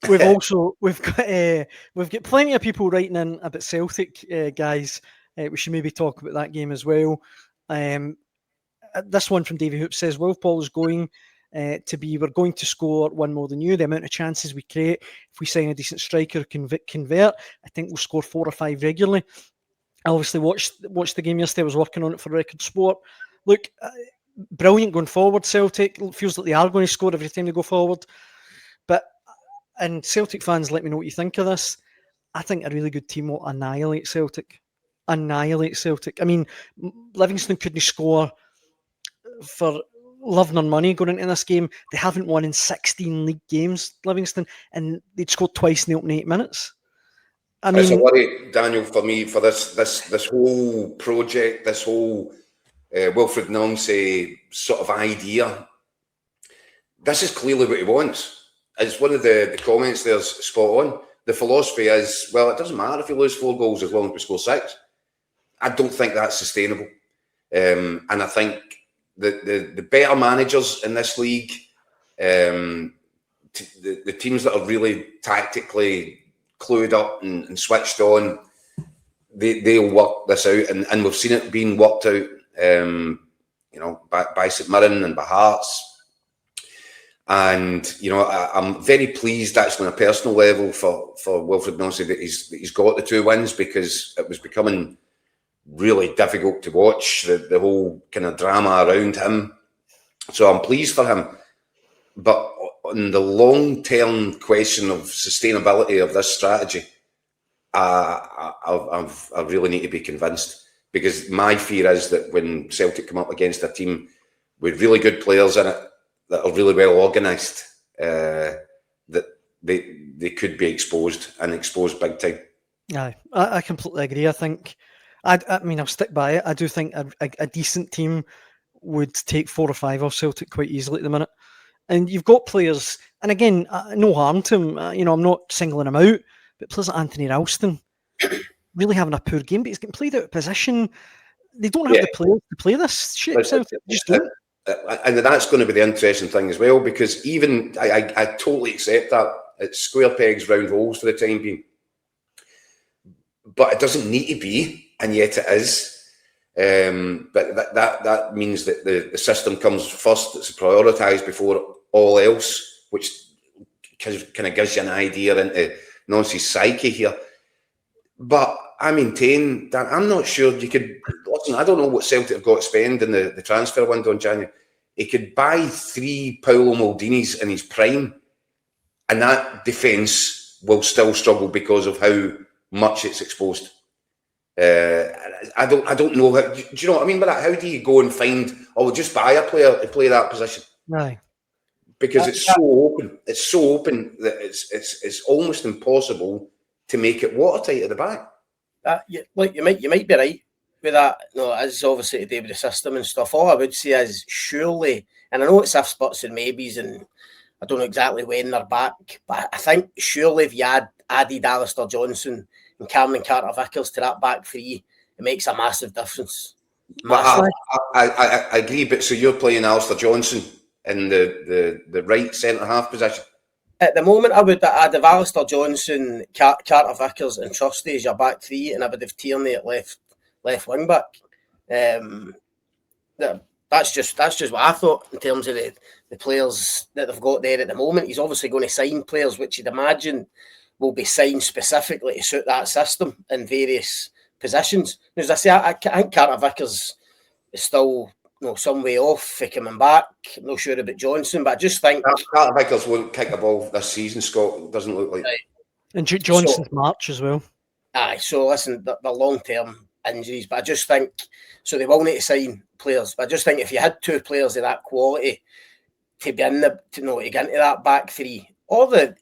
we've got plenty of people writing in about Celtic, guys. We should maybe talk about that game as well. This one from Davy Hoop says, Wolfball is going to be, we're going to score one more than you. The amount of chances we create, if we sign a decent striker, convert, I think we'll score 4 or 5 regularly. I obviously watched the game yesterday. I was working on it for Record Sport. Look, brilliant going forward, Celtic. It feels like they are going to score every time they go forward. And Celtic fans, let me know what you think of this. I think a really good team will annihilate Celtic. I mean, Livingston couldn't score for love nor money going into this game. They haven't won in 16 league games, Livingston, and they'd scored twice in the opening 8 minutes. I mean, it's a worry, Daniel, for me, for this whole project, this whole Wilfred Nancy sort of idea. This is clearly what he wants. It's one of the comments there's spot on. The philosophy is, well, it doesn't matter if you lose 4 goals as long as we score 6. I don't think that's sustainable. And I think the better managers in this league, the teams that are really tactically clued up and switched on, they'll work this out. And we've seen it being worked out, by St Mirren and by Hearts. And I'm very pleased, actually, on a personal level, for Wilfred Nancy that he's got the 2 wins, because it was becoming really difficult to watch the whole kind of drama around him. So I'm pleased for him, but on the long-term question of sustainability of this strategy, I really need to be convinced, because my fear is that when Celtic come up against a team with really good players in it, that are really well organised, that they could be exposed big time. Aye, I completely agree. I think, I mean, I'll stick by it. I do think a decent team would take 4 or 5 off Celtic quite easily at the minute. And you've got players, and again, no harm to him. I'm not singling him out, but players like Anthony Ralston really having a poor game, but he's getting played out of position. They don't have the players to play this shit. Celtic just don't. And that's going to be the interesting thing as well, because even I totally accept that it's square pegs, round holes for the time being, but it doesn't need to be, and yet it is. But that means that the system comes first. It's prioritised before all else, which kind of gives you an idea into Nancy's psyche here. But I maintain that I'm not sure you could. Listen, I don't know what Celtic have got to spend in the transfer window in January. He could buy 3 Paolo Maldinis in his prime, and that defence will still struggle because of how much it's exposed. I don't know. Do you know what I mean by that? How do you go and find? Or we'll just buy a player to play that position? Right. Because it's so open. It's so open that it's almost impossible to make it watertight at the back. You might be right with that. No, it's obviously to do with the system and stuff. All I would say is, surely, and I know it's ifs, buts and maybes, and I don't know exactly when they're back, but I think surely if you added Alistair Johnson and Cameron Carter-Vickers to that back 3, it makes a massive difference. I agree, but so you're playing Alistair Johnson in the right centre-half position? At the moment, I would add Alistair Johnson, Carter-Vickers and Trusty as your back 3, and I would have Tierney at left wing back. That's just what I thought in terms of the players that they've got there at the moment. He's obviously going to sign players which you'd imagine will be signed specifically to suit that system in various positions. As I say, I think Carter-Vickers is still some way off for coming back. I'm not sure about Johnson, but I just think Carter-Vickers won't kick a ball this season, Scott. Doesn't look like. Right. And Johnson's March as well. Aye, so listen, the long-term injuries, but I just think, so they will need to sign players, but I just think if you had 2 players of that quality to be in to get into that back 3, or if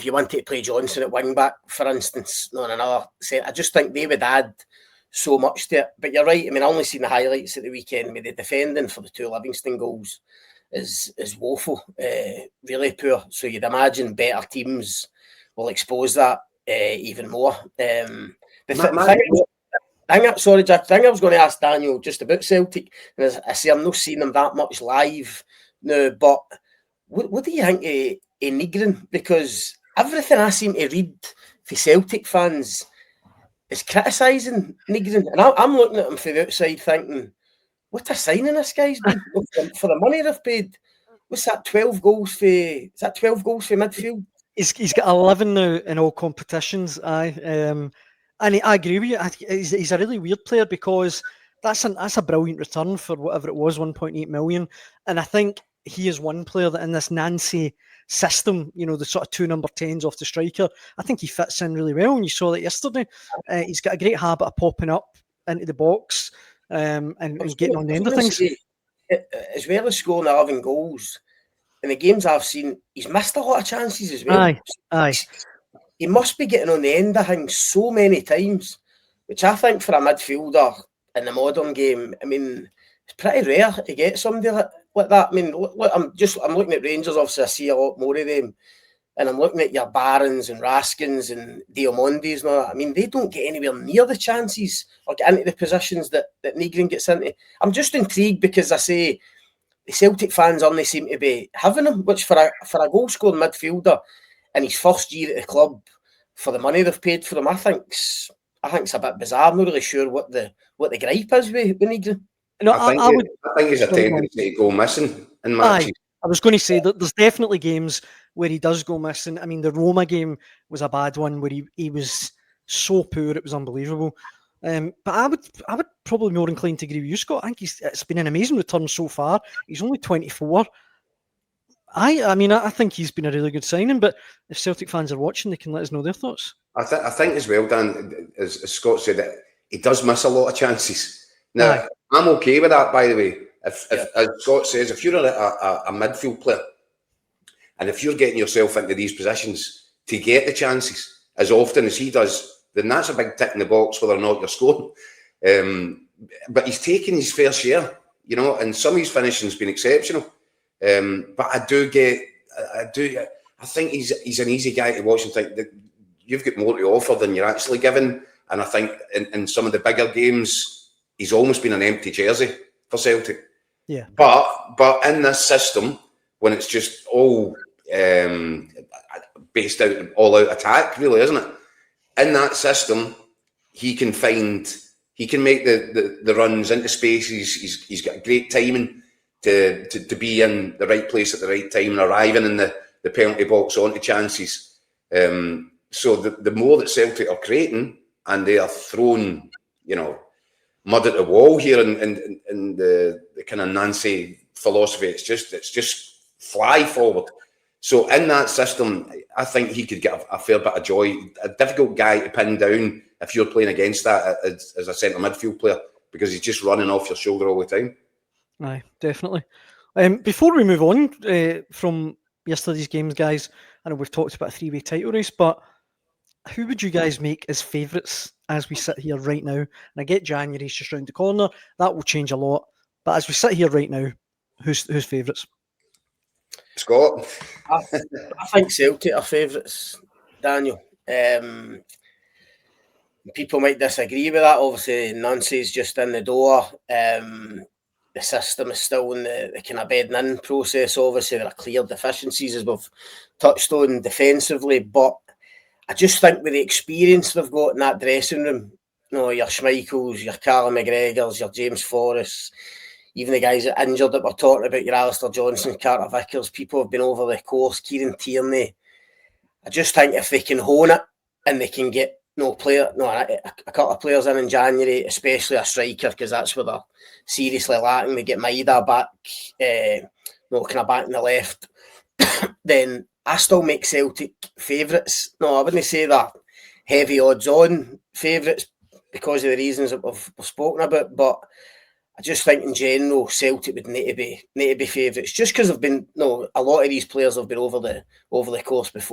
you want to play Johnson at wing back, for instance, on another set, I just think they would add so much to it. But you're right, I mean, I only seen the highlights at the weekend. With the defending for the 2 Livingston goals is woeful, really poor. So you'd imagine better teams will expose that even more. Sorry, Jack. The thing I was going to ask Daniel just about Celtic, and I say I'm not seeing them that much live now, but what do you think Nygren, because everything I seem to read for Celtic fans is criticising Nygren, and I'm looking at him from the outside thinking, what a signing this guy's been for the money they've paid. What's that? 12 goals for? Is that 12 goals for midfield? He's got 11 now in all competitions. And I agree with you. He's a really weird player because that's a brilliant return for whatever it was, 1.8 million. And I think he is one player that in this Nancy system, you know, the sort of 2 number 10s off the striker, I think he fits in really well. And you saw that yesterday. He's got a great habit of popping up into the box and getting on the end of things. As well as scoring 11 goals, in the games I've seen, he's missed a lot of chances as well. Aye. He must be getting on the end of things so many times, which I think for a midfielder in the modern game, I mean, it's pretty rare to get somebody like that. I mean, look, I'm looking at Rangers, obviously I see a lot more of them, and I'm looking at your Barons and Raskins and Diamondis and all that. I mean, they don't get anywhere near the chances or get into the positions that Nygren gets into. I'm just intrigued because I say the Celtic fans only seem to be having him, which for a goal-scoring midfielder in his first year at the club, for the money they've paid for him, I think's a bit bizarre. I'm not really sure what the gripe is with Nygren. No, I think he's a tendency to go missing in matches. I was going to say that there's definitely games where he does go missing. I mean, the Roma game was a bad one where he was so poor it was unbelievable. But I would probably more inclined to agree with you, Scott. I think it's been an amazing return so far. He's only 24. I mean, I think he's been a really good signing. But if Celtic fans are watching, they can let us know their thoughts. I think as well, Dan, as Scott said, that he does miss a lot of chances. Now, I'm okay with that, by the way. If as Scott says, if you're a midfield player and if you're getting yourself into these positions to get the chances as often as he does, then that's a big tick in the box whether or not you're scoring. But he's taken his fair share, you know, and some of his finishing's been exceptional. But I think he's an easy guy to watch and think that you've got more to offer than you're actually given. And I think in some of the bigger games, he's almost been an empty jersey for Celtic. Yeah. But in this system, when it's just all based out all out attack, really, isn't it? In that system, he can make the runs into spaces. He's got great timing to be in the right place at the right time and arriving in the penalty box onto chances. So the more that Celtic are creating and they are throwing, you know, mud at the wall here in the kind of Nancy philosophy, it's just fly forward. So in that system, I think he could get a fair bit of joy. A difficult guy to pin down if you're playing against that as a centre midfield player, because he's just running off your shoulder all the time. Aye, definitely. Before we move on from yesterday's games, guys, I know we've talked about a 3-way title race, but who would you guys make as favourites as we sit here right now? And I get January's just round the corner. That will change a lot. But as we sit here right now, who's favourites? Scott? I think Celtic are favourites, Daniel. People might disagree with that. Obviously, Nancy's just in the door. The system is still in the kind of bedding in process. Obviously, there are clear deficiencies, as we've touched on defensively. But I just think with the experience they've got in that dressing room, you know, your Schmeichels, your Callum McGregors, your James Forrest, even the guys that are injured that we're talking about, your Alistair Johnson, Carter Vickers, people have been over the course, Kieran Tierney. I just think if they can hone it and they can get a couple of players in January, especially a striker, because that's where they're seriously lacking. They get Maida back, kind of back in the left, then I still make Celtic favourites. No, I wouldn't say that heavy odds on favourites because of the reasons that we've spoken about, but I just think in general Celtic would need to be favourites just because they've been a lot of these players have been over the course before.